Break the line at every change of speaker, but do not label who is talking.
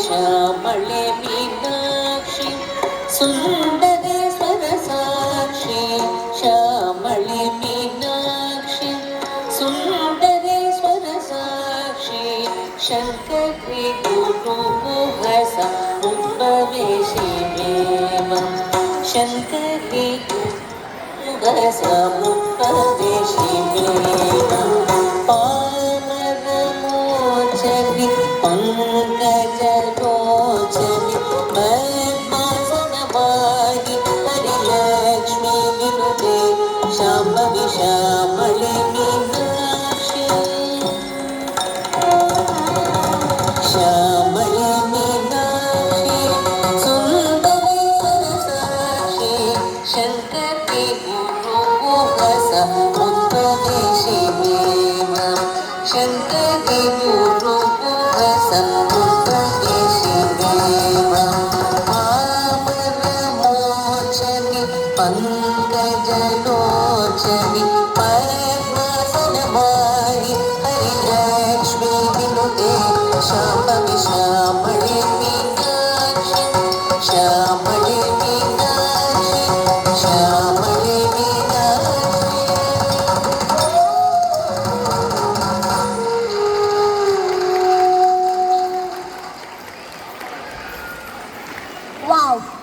ಶ್ಯಾಮಳೆ ಮೀನಾಕ್ಷಿ ಸುಂದರೇಶ್ವರ ಸಾಕ್ಷಿ ಶ್ಯಾಮಳೆ ಮೀನಾಕ್ಷಿ ಸುಂದರೇಶ್ವರ ಸಾಕ್ಷಿ ಶಂಕರಿ ಗುರು ಹಸ ಮುದ್ಭವೇಶಿ ಮೇಮ ಶಂಕರಿ ಹಸ ಮುದ್ಭವೇಶಿ ಮೇಮ ಪಾಮರ ಮೋಚನಿ पंकज लोचनी पद्मासनवाहि हरिलक्ष्मी विनुते शाम्भवी श्यामळे मीनाक्षी श्यामळे मीनाक्षी सुन्दरी सरसाक्षी शङ्करी गुरुहस उद्भवेशि ma'am शङ्करी गुरुहस पंकजलोचनी पद्मासनवाहि Harilakshmi विनुते Shambhavi श्यामळे Meenakshi श्यामळे Meenakshi श्यामळे Meenakshi
Wow!